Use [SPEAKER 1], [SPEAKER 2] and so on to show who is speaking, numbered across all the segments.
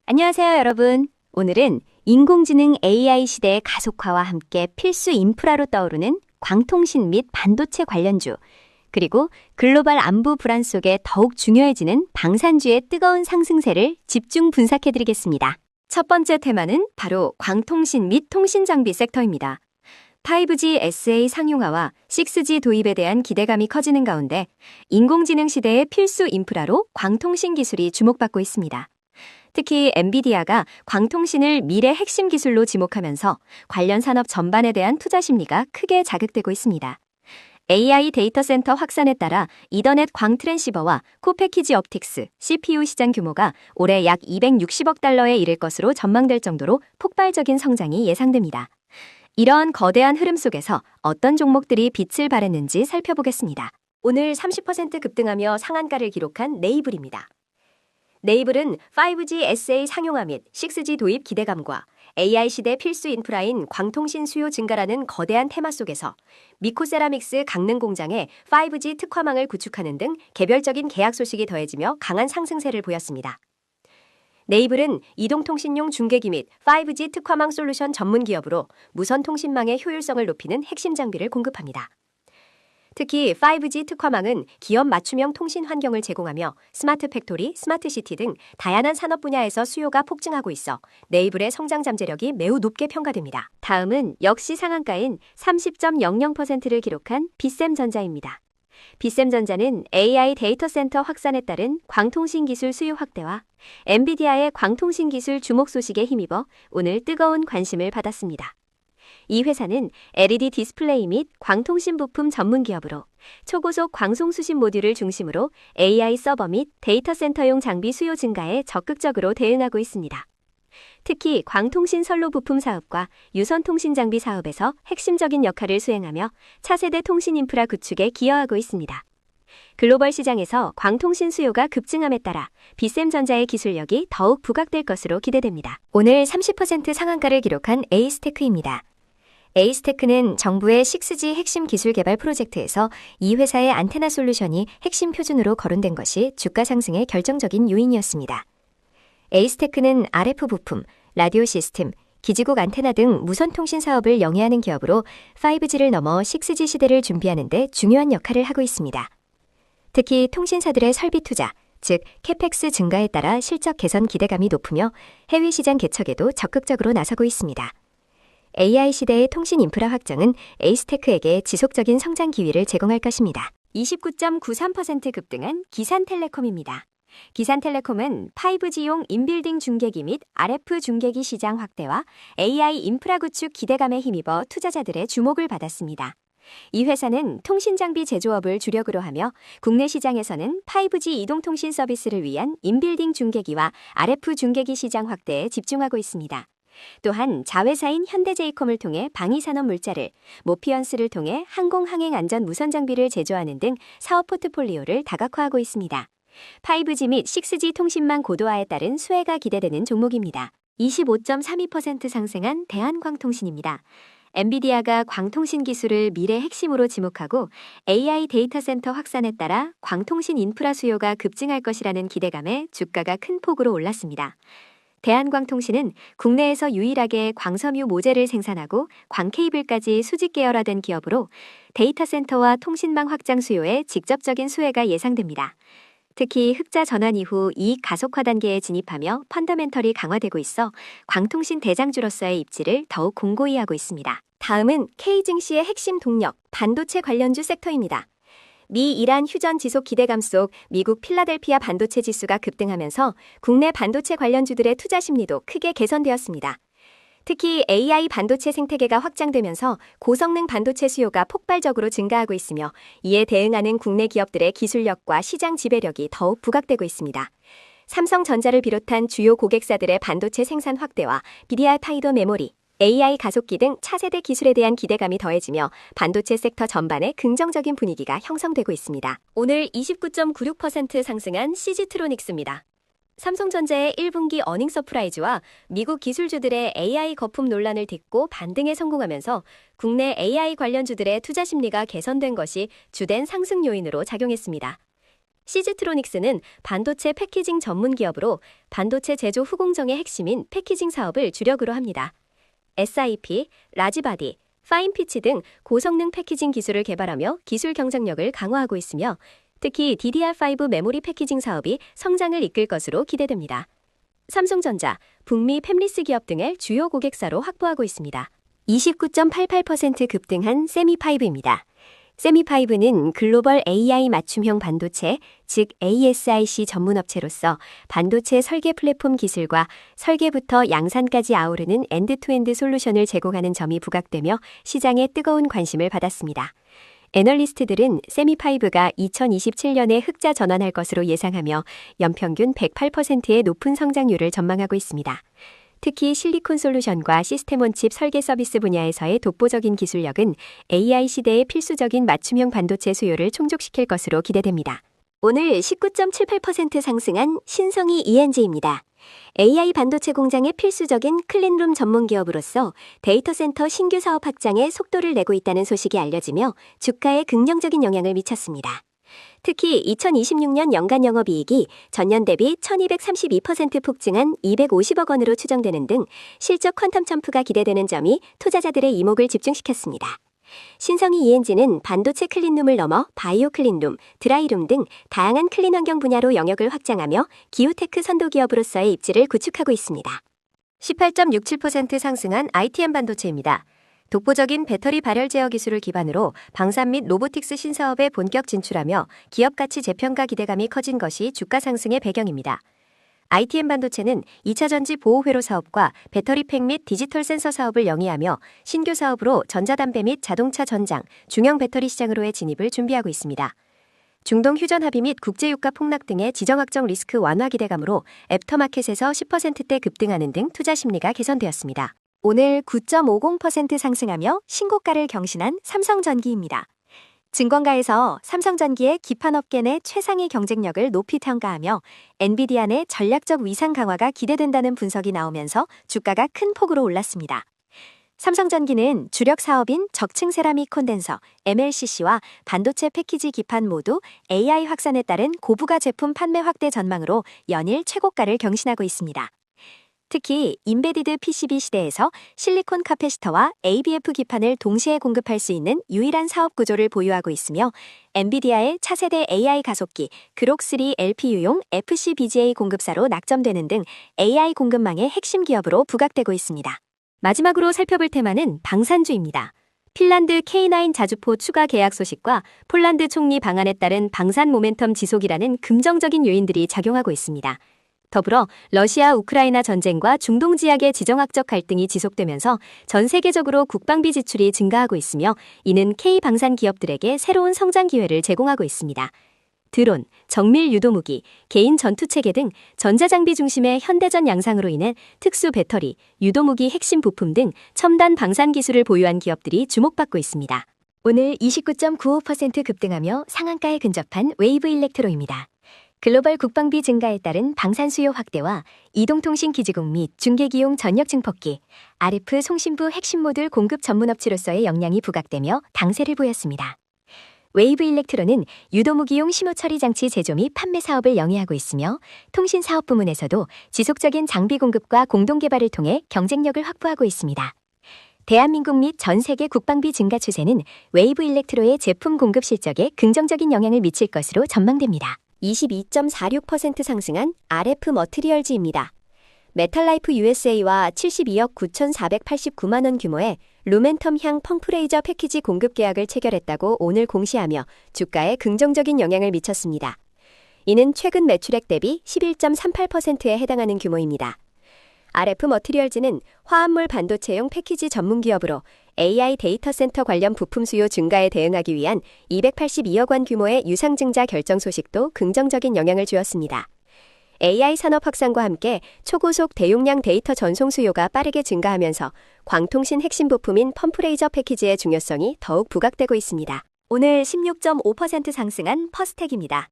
[SPEAKER 1] 안녕하세요, 여러분. 오늘은 인공지능 AI 시대의 가속화와 함께 필수 인프라로 떠오르는 광통신 및 반도체 관련주, 그리고 글로벌 안보 불안 속에 더욱 중요해지는 방산주의 뜨거운 상승세를 집중 분석해드리겠습니다. 첫 번째 테마는 바로 광통신 및 통신장비 섹터입니다. 5G SA 상용화와 6G 도입에 대한 기대감이 커지는 가운데 인공지능 시대의 필수 인프라로 광통신 기술이 주목받고 있습니다. 특히 엔비디아가 광통신을 미래 핵심 기술로 지목하면서 관련 산업 전반에 대한 투자 심리가 크게 자극되고 있습니다. AI 데이터 센터 확산에 따라 이더넷 광 트랜시버와 코패키지 옵틱스, CPU 시장 규모가 올해 약 260억 달러에 이를 것으로 전망될 정도로 폭발적인 성장이 예상됩니다. 이러한 거대한 흐름 속에서 어떤 종목들이 빛을 발했는지 살펴보겠습니다. 오늘 30% 급등하며 상한가를 기록한 네이블입니다. 네이블은 5G SA 상용화 및 6G 도입 기대감과 AI 시대 필수 인프라인 광통신 수요 증가라는 거대한 테마 속에서 미코세라믹스 강릉 공장에 5G 특화망을 구축하는 등 개별적인 계약 소식이 더해지며 강한 상승세를 보였습니다. 네이블은 이동통신용 중계기 및 5G 특화망 솔루션 전문 기업으로 무선 통신망의 효율성을 높이는 핵심 장비를 공급합니다. 특히 5G 특화망은 기업 맞춤형 통신 환경을 제공하며 스마트 팩토리, 스마트 시티 등 다양한 산업 분야에서 수요가 폭증하고 있어 네이블의 성장 잠재력이 매우 높게 평가됩니다. 다음은 역시 상한가인 30.00%를 기록한 비셈전자입니다. 비셈전자는 AI 데이터 센터 확산에 따른 광통신 기술 수요 확대와 엔비디아의 광통신 기술 주목 소식에 힘입어 오늘 뜨거운 관심을 받았습니다. 이 회사는 LED 디스플레이 및 광통신 부품 전문 기업으로 초고속 광송 수신 모듈을 중심으로 AI 서버 및 데이터 센터용 장비 수요 증가에 적극적으로 대응하고 있습니다. 특히 광통신 선로 부품 사업과 유선 통신 장비 사업에서 핵심적인 역할을 수행하며 차세대 통신 인프라 구축에 기여하고 있습니다. 글로벌 시장에서 광통신 수요가 급증함에 따라 비셈전자의 기술력이 더욱 부각될 것으로 기대됩니다. 오늘 30% 상한가를 기록한 에이스테크입니다. 에이스테크는 정부의 6G 핵심 기술 개발 프로젝트에서 이 회사의 안테나 솔루션이 핵심 표준으로 거론된 것이 주가 상승의 결정적인 요인이었습니다. 에이스테크는 RF 부품, 라디오 시스템, 기지국 안테나 등 무선 통신 사업을 영위하는 기업으로 5G를 넘어 6G 시대를 준비하는 데 중요한 역할을 하고 있습니다. 특히 통신사들의 설비 투자, 즉 캐펙스 증가에 따라 실적 개선 기대감이 높으며 해외 시장 개척에도 적극적으로 나서고 있습니다. AI 시대의 통신 인프라 확장은 에이스테크에게 지속적인 성장 기회를 제공할 것입니다. 29.93% 급등한 기산텔레콤입니다. 기산텔레콤은 5G용 인빌딩 중계기 및 RF 중계기 시장 확대와 AI 인프라 구축 기대감에 힘입어 투자자들의 주목을 받았습니다. 이 회사는 통신장비 제조업을 주력으로 하며 국내 시장에서는 5G 이동통신 서비스를 위한 인빌딩 중계기와 RF 중계기 시장 확대에 집중하고 있습니다. 또한 자회사인 현대제이컴을 통해 방위산업 물자를, 모피언스를 통해 항공항행 안전 무선 장비를 제조하는 등 사업 포트폴리오를 다각화하고 있습니다. 5G 및 6G 통신망 고도화에 따른 수혜가 기대되는 종목입니다. 25.32% 상승한 대한광통신입니다. 엔비디아가 광통신 기술을 미래 핵심으로 지목하고 AI 데이터 센터 확산에 따라 광통신 인프라 수요가 급증할 것이라는 기대감에 주가가 큰 폭으로 올랐습니다. 대한광통신은 국내에서 유일하게 광섬유 모재를 생산하고 광케이블까지 수직 계열화된 기업으로 데이터 센터와 통신망 확장 수요에 직접적인 수혜가 예상됩니다. 특히 흑자 전환 이후 이익 가속화 단계에 진입하며 펀더멘털이 강화되고 있어 광통신 대장주로서의 입지를 더욱 공고히 하고 있습니다. 다음은 K증시의 핵심 동력, 반도체 관련주 섹터입니다. 미 이란 휴전 지속 기대감 속 미국 필라델피아 반도체 지수가 급등하면서 국내 반도체 관련주들의 투자 심리도 크게 개선되었습니다. 특히 AI 반도체 생태계가 확장되면서 고성능 반도체 수요가 폭발적으로 증가하고 있으며 이에 대응하는 국내 기업들의 기술력과 시장 지배력이 더욱 부각되고 있습니다. 삼성전자를 비롯한 주요 고객사들의 반도체 생산 확대와 DDR5 메모리, AI 가속기 등 차세대 기술에 대한 기대감이 더해지며 반도체 섹터 전반에 긍정적인 분위기가 형성되고 있습니다. 오늘 29.96% 상승한 CG트로닉스입니다. 삼성전자의 1분기 어닝 서프라이즈와 미국 기술주들의 AI 거품 논란을 딛고 반등에 성공하면서 국내 AI 관련주들의 투자 심리가 개선된 것이 주된 상승 요인으로 작용했습니다. 시즈트로닉스는 반도체 패키징 전문 기업으로 반도체 제조 후공정의 핵심인 패키징 사업을 주력으로 합니다. SIP, 라지바디, 파인피치 등 고성능 패키징 기술을 개발하며 기술 경쟁력을 강화하고 있으며 특히 DDR5 메모리 패키징 사업이 성장을 이끌 것으로 기대됩니다. 삼성전자, 북미 팹리스 기업 등의 주요 고객사로 확보하고 있습니다. 29.88% 급등한 세미5입니다. 세미5는 글로벌 AI 맞춤형 반도체, 즉 ASIC 전문 업체로서 반도체 설계 플랫폼 기술과 설계부터 양산까지 아우르는 엔드투엔드 솔루션을 제공하는 점이 부각되며 시장에 뜨거운 관심을 받았습니다. 애널리스트들은 세미5가 2027년에 흑자 전환할 것으로 예상하며 연평균 108%의 높은 성장률을 전망하고 있습니다. 특히 실리콘 솔루션과 시스템온칩 설계 서비스 분야에서의 독보적인 기술력은 AI 시대의 필수적인 맞춤형 반도체 수요를 충족시킬 것으로 기대됩니다. 오늘 19.78% 상승한 신성이 ENG입니다. AI 반도체 공장의 필수적인 클린룸 전문 기업으로서 데이터 센터 신규 사업 확장에 속도를 내고 있다는 소식이 알려지며 주가에 긍정적인 영향을 미쳤습니다. 특히 2026년 연간 영업이익이 전년 대비 1232% 폭증한 250억 원으로 추정되는 등 실적 퀀텀 점프가 기대되는 점이 투자자들의 이목을 집중시켰습니다. 신성이 ENG는 반도체 클린룸을 넘어 바이오 클린룸, 드라이룸 등 다양한 클린 환경 분야로 영역을 확장하며 기후테크 선도 기업으로서의 입지를 구축하고 있습니다. 18.67% 상승한 ITM 반도체입니다. 독보적인 배터리 발열 제어 기술을 기반으로 방산 및 로보틱스 신사업에 본격 진출하며 기업 가치 재평가 기대감이 커진 것이 주가 상승의 배경입니다. ITM 반도체는 2차 전지 보호 회로 사업과 배터리팩 및 디지털 센서 사업을 영위하며 신규 사업으로 전자담배 및 자동차 전장, 중형 배터리 시장으로의 진입을 준비하고 있습니다. 중동 휴전 합의 및 국제유가 폭락 등의 지정학적 리스크 완화 기대감으로 애프터마켓에서 10%대 급등하는 등 투자 심리가 개선되었습니다. 오늘 9.50% 상승하며 신고가를 경신한 삼성전기입니다. 증권가에서 삼성전기의 기판업계 내 최상의 경쟁력을 높이 평가하며 엔비디아 내 전략적 위상 강화가 기대된다는 분석이 나오면서 주가가 큰 폭으로 올랐습니다. 삼성전기는 주력 사업인 적층 세라믹 콘덴서, MLCC와 반도체 패키지 기판 모두 AI 확산에 따른 고부가 제품 판매 확대 전망으로 연일 최고가를 경신하고 있습니다. 특히 인베디드 PCB 시대에서 실리콘 카패시터와 ABF 기판을 동시에 공급할 수 있는 유일한 사업 구조를 보유하고 있으며 엔비디아의 차세대 AI 가속기 그록3 LPU용 FCBGA 공급사로 낙점되는 등 AI 공급망의 핵심 기업으로 부각되고 있습니다. 마지막으로 살펴볼 테마는 방산주입니다. 핀란드 K9 자주포 추가 계약 소식과 폴란드 총리 방안에 따른 방산 모멘텀 지속이라는 긍정적인 요인들이 작용하고 있습니다. 더불어 러시아 우크라이나 전쟁과 중동 지역의 지정학적 갈등이 지속되면서 전 세계적으로 국방비 지출이 증가하고 있으며 이는 K방산 기업들에게 새로운 성장 기회를 제공하고 있습니다. 드론, 정밀 유도무기, 개인 전투체계 등 전자장비 중심의 현대전 양상으로 인해 특수 배터리, 유도무기 핵심 부품 등 첨단 방산 기술을 보유한 기업들이 주목받고 있습니다. 오늘 29.95% 급등하며 상한가에 근접한 웨이브 일렉트로입니다. 글로벌 국방비 증가에 따른 방산 수요 확대와 이동통신 기지국 및 중계기용 전력 증폭기, RF 송신부 핵심 모듈 공급 전문업체로서의 역량이 부각되며 강세를 보였습니다. 웨이브 일렉트로는 유도무기용 심호 처리 장치 제조 및 판매 사업을 영위하고 있으며 통신 사업 부문에서도 지속적인 장비 공급과 공동 개발을 통해 경쟁력을 확보하고 있습니다. 대한민국 및 전 세계 국방비 증가 추세는 웨이브 일렉트로의 제품 공급 실적에 긍정적인 영향을 미칠 것으로 전망됩니다. 22.46% 상승한 RF 머티리얼즈입니다. 메탈라이프 USA와 72억 9,489만 원 규모의 루멘텀향 펌프레이저 패키지 공급 계약을 체결했다고 오늘 공시하며 주가에 긍정적인 영향을 미쳤습니다. 이는 최근 매출액 대비 11.38%에 해당하는 규모입니다. RF 머티리얼즈는 화합물 반도체용 패키지 전문 기업으로 AI 데이터 센터 관련 부품 수요 증가에 대응하기 위한 282억 원 규모의 유상증자 결정 소식도 긍정적인 영향을 주었습니다. AI 산업 확산과 함께 초고속 대용량 데이터 전송 수요가 빠르게 증가하면서 광통신 핵심 부품인 펌프레이저 패키지의 중요성이 더욱 부각되고 있습니다. 오늘 16.5% 상승한 퍼스텍입니다.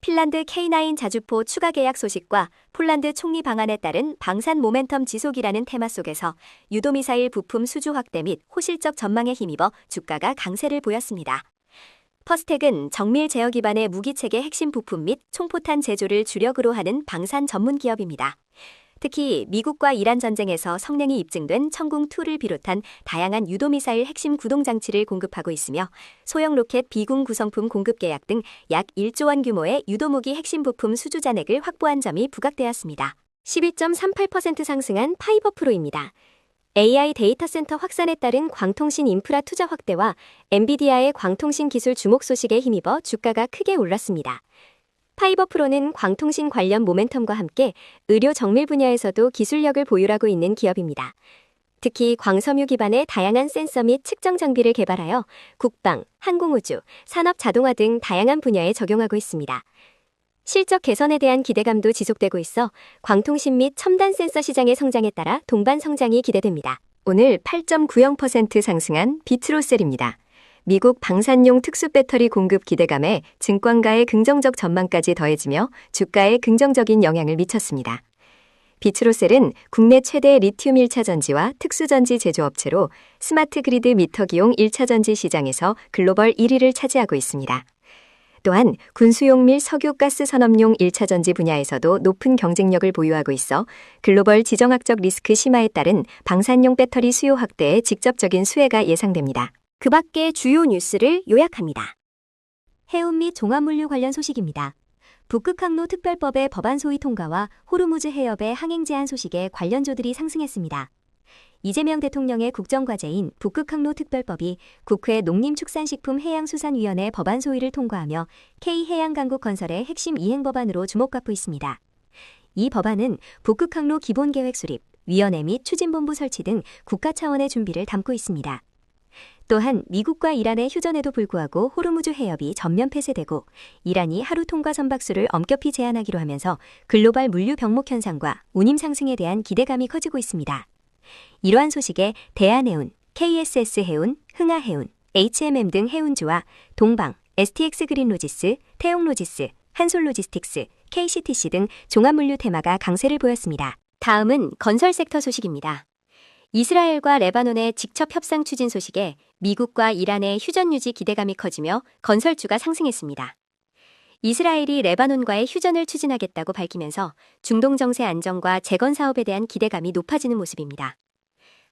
[SPEAKER 1] 핀란드 K9 자주포 추가 계약 소식과 폴란드 총리 방안에 따른 방산 모멘텀 지속이라는 테마 속에서 유도미사일 부품 수주 확대 및 호실적 전망에 힘입어 주가가 강세를 보였습니다. 퍼스텍은 정밀 제어 기반의 무기체계 핵심 부품 및 총포탄 제조를 주력으로 하는 방산 전문 기업입니다. 특히 미국과 이란 전쟁에서 성능이 입증된 천궁2를 비롯한 다양한 유도미사일 핵심 구동장치를 공급하고 있으며 소형 로켓 비공 구성품 공급 계약 등 약 1조 원 규모의 유도무기 핵심 부품 수주 잔액을 확보한 점이 부각되었습니다. 12.38% 상승한 파이버프로입니다. AI 데이터 센터 확산에 따른 광통신 인프라 투자 확대와 엔비디아의 광통신 기술 주목 소식에 힘입어 주가가 크게 올랐습니다. 파이버프로는 광통신 관련 모멘텀과 함께 의료 정밀 분야에서도 기술력을 보유하고 있는 기업입니다. 특히 광섬유 기반의 다양한 센서 및 측정 장비를 개발하여 국방, 항공우주, 산업 자동화 등 다양한 분야에 적용하고 있습니다. 실적 개선에 대한 기대감도 지속되고 있어 광통신 및 첨단 센서 시장의 성장에 따라 동반 성장이 기대됩니다. 오늘 8.90% 상승한 비트로셀입니다. 미국 방산용 특수 배터리 공급 기대감에 증권가의 긍정적 전망까지 더해지며 주가에 긍정적인 영향을 미쳤습니다. 비트로셀은 국내 최대 리튬 1차 전지와 특수전지 제조업체로 스마트 그리드 미터 기용 1차 전지 시장에서 글로벌 1위를 차지하고 있습니다. 또한 군수용 및 석유가스 산업용 1차 전지 분야에서도 높은 경쟁력을 보유하고 있어 글로벌 지정학적 리스크 심화에 따른 방산용 배터리 수요 확대에 직접적인 수혜가 예상됩니다. 그 밖의 주요 뉴스를 요약합니다. 해운 및 종합물류 관련 소식입니다. 북극항로 특별법의 법안 소위 통과와 호르무즈 해협의 항행 제한 소식에 관련주들이 상승했습니다. 이재명 대통령의 국정과제인 북극항로 특별법이 국회 농림축산식품해양수산위원회 법안 소위를 통과하며 K해양강국건설의 핵심 이행 법안으로 주목받고 있습니다. 이 법안은 북극항로 기본계획 수립, 위원회 및 추진본부 설치 등 국가 차원의 준비를 담고 있습니다. 또한 미국과 이란의 휴전에도 불구하고 호르무즈 해협이 전면 폐쇄되고 이란이 하루 통과 선박수를 엄격히 제한하기로 하면서 글로벌 물류 병목 현상과 운임 상승에 대한 기대감이 커지고 있습니다. 이러한 소식에 대한해운, KSS 해운, 흥하해운, HMM 등 해운주와 동방, STX 그린로지스, 태용로지스, 한솔로지스틱스, KCTC 등 종합물류 테마가 강세를 보였습니다. 다음은 건설 섹터 소식입니다. 이스라엘과 레바논의 직접 협상 추진 소식에 미국과 이란의 휴전 유지 기대감이 커지며 건설주가 상승했습니다. 이스라엘이 레바논과의 휴전을 추진하겠다고 밝히면서 중동 정세 안정과 재건 사업에 대한 기대감이 높아지는 모습입니다.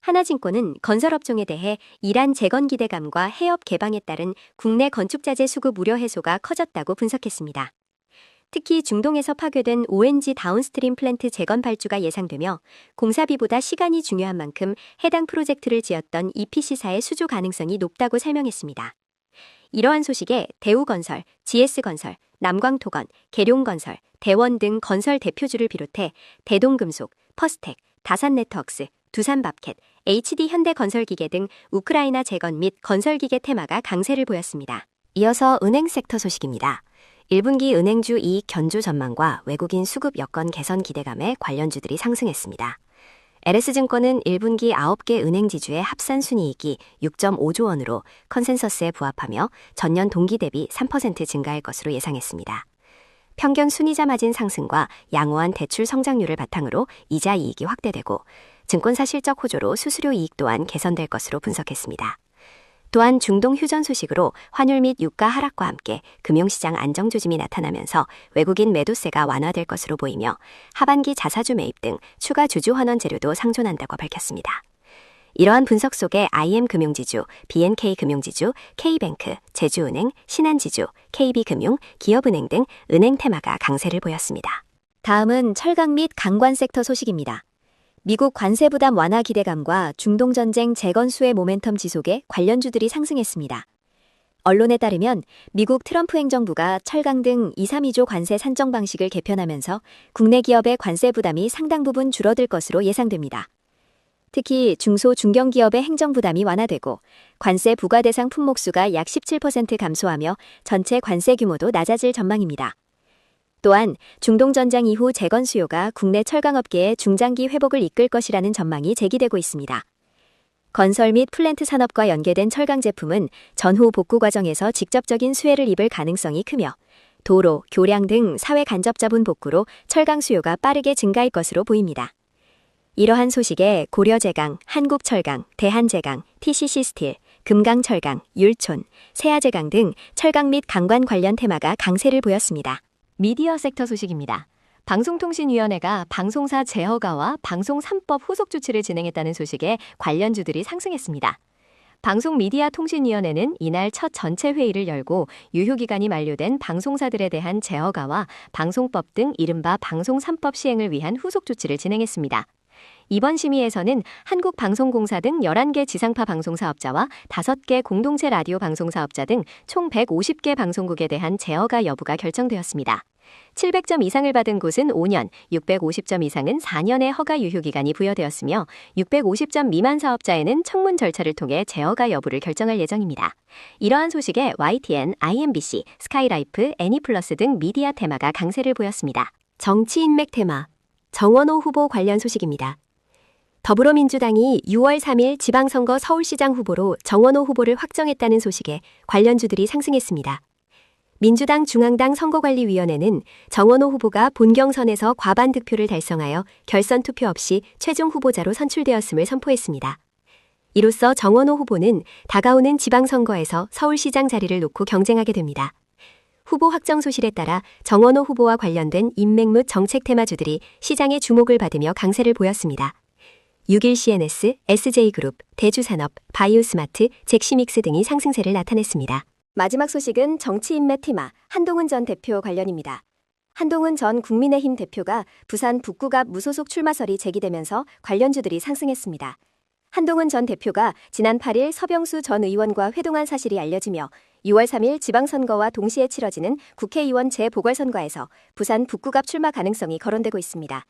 [SPEAKER 1] 하나증권은 건설업종에 대해 이란 재건 기대감과 해협 개방에 따른 국내 건축자재 수급 우려 해소가 커졌다고 분석했습니다. 특히 중동에서 파괴된 ONG 다운스트림 플랜트 재건 발주가 예상되며 공사비보다 시간이 중요한 만큼 해당 프로젝트를 지었던 EPC사의 수주 가능성이 높다고 설명했습니다. 이러한 소식에 대우건설, GS건설, 남광토건, 계룡건설, 대원 등 건설 대표주를 비롯해 대동금속, 퍼스텍, 다산네트웍스, 두산밥켓, HD현대건설기계 등 우크라이나 재건 및 건설기계 테마가 강세를 보였습니다. 이어서 은행 섹터 소식입니다. 1분기 은행주 이익 견조 전망과 외국인 수급 여건 개선 기대감에 관련주들이 상승했습니다. LS증권은 1분기 9개 은행지주의 합산 순이익이 6.5조 원으로 컨센서스에 부합하며 전년 동기 대비 3% 증가할 것으로 예상했습니다. 평균 순이자 마진 상승과 양호한 대출 성장률을 바탕으로 이자 이익이 확대되고 증권사 실적 호조로 수수료 이익 또한 개선될 것으로 분석했습니다. 또한 중동 휴전 소식으로 환율 및 유가 하락과 함께 금융시장 안정 조짐이 나타나면서 외국인 매도세가 완화될 것으로 보이며 하반기 자사주 매입 등 추가 주주 환원 재료도 상존한다고 밝혔습니다. 이러한 분석 속에 IM금융지주, BNK금융지주, K뱅크, 제주은행, 신한지주, KB금융, 기업은행 등 은행 테마가 강세를 보였습니다. 다음은 철강 및 강관 섹터 소식입니다. 미국 관세 부담 완화 기대감과 중동 전쟁 재건 수혜 모멘텀 지속에 관련주들이 상승했습니다. 언론에 따르면 미국 트럼프 행정부가 철강 등 2, 3위조 관세 산정 방식을 개편하면서 국내 기업의 관세 부담이 상당 부분 줄어들 것으로 예상됩니다. 특히 중소 중견기업의 행정 부담이 완화되고 관세 부과 대상 품목수가 약 17% 감소하며 전체 관세 규모도 낮아질 전망입니다. 또한 중동 전쟁 이후 재건 수요가 국내 철강업계의 중장기 회복을 이끌 것이라는 전망이 제기되고 있습니다. 건설 및 플랜트 산업과 연계된 철강 제품은 전후 복구 과정에서 직접적인 수혜를 입을 가능성이 크며 도로, 교량 등 사회 간접 자본 복구로 철강 수요가 빠르게 증가할 것으로 보입니다. 이러한 소식에 고려제강, 한국철강, 대한제강, TCC 스틸, 금강, 철강, 율촌, 세아제강 등 철강 및 강관 관련 테마가 강세를 보였습니다. 미디어 섹터 소식입니다. 방송통신위원회가 방송사 제허가와 방송 3법 후속 조치를 진행했다는 소식에 관련주들이 상승했습니다. 방송미디어통신위원회는 이날 첫 전체 회의를 열고 유효기간이 만료된 방송사들에 대한 제허가와 방송법 등 이른바 방송 3법 시행을 위한 후속 조치를 진행했습니다. 이번 심의에서는 한국방송공사 등 11개 지상파 방송사업자와 5개 공동체 라디오 방송사업자 등 총 150개 방송국에 대한 제허가 여부가 결정되었습니다. 700점 이상을 받은 곳은 5년, 650점 이상은 4년의 허가 유효기간이 부여되었으며 650점 미만 사업자에는 청문 절차를 통해 제허가 여부를 결정할 예정입니다. 이러한 소식에 YTN, IMBC, 스카이라이프, 애니플러스 등 미디어 테마가 강세를 보였습니다. 정치 인맥 테마, 정원호 후보 관련 소식입니다. 더불어민주당이 6월 3일 지방선거 서울시장 후보로 정원호 후보를 확정했다는 소식에 관련주들이 상승했습니다. 민주당 중앙당 선거관리위원회는 정원호 후보가 본경선에서 과반 득표를 달성하여 결선 투표 없이 최종 후보자로 선출되었음을 선포했습니다. 이로써 정원호 후보는 다가오는 지방선거에서 서울시장 자리를 놓고 경쟁하게 됩니다. 후보 확정 소식에 따라 정원호 후보와 관련된 인맥 및 정책 테마주들이 시장의 주목을 받으며 강세를 보였습니다. 61CNS, SJ그룹, 대주산업, 바이오스마트, 잭시믹스 등이 상승세를 나타냈습니다. 마지막 소식은 정치 인맥 테마 한동훈 전 대표 관련입니다. 한동훈 전 국민의힘 대표가 부산 북구갑 무소속 출마설이 제기되면서 관련주들이 상승했습니다. 한동훈 전 대표가 지난 8일 서병수 전 의원과 회동한 사실이 알려지며 6월 3일 지방선거와 동시에 치러지는 국회의원 재보궐선거에서 부산 북구갑 출마 가능성이 거론되고 있습니다.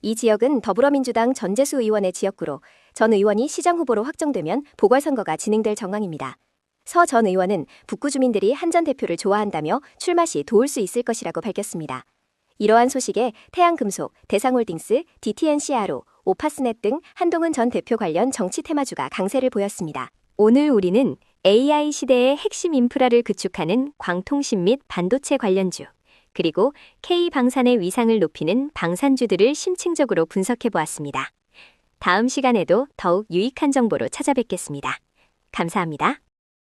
[SPEAKER 1] 이 지역은 더불어민주당 전재수 의원의 지역구로 전 의원이 시장 후보로 확정되면 보궐선거가 진행될 정황입니다. 서 전 의원은 북구 주민들이 한 전 대표를 좋아한다며 출마 시 도울 수 있을 것이라고 밝혔습니다. 이러한 소식에 태양금속, 대상홀딩스, DTNCRO, 오파스넷 등 한동훈 전 대표 관련 정치 테마주가 강세를 보였습니다. 오늘 우리는 AI 시대의 핵심 인프라를 구축하는 광통신 및 반도체 관련주, 그리고 K방산의 위상을 높이는 방산주들을 심층적으로 분석해 보았습니다. 다음 시간에도 더욱 유익한 정보로 찾아뵙겠습니다. 감사합니다.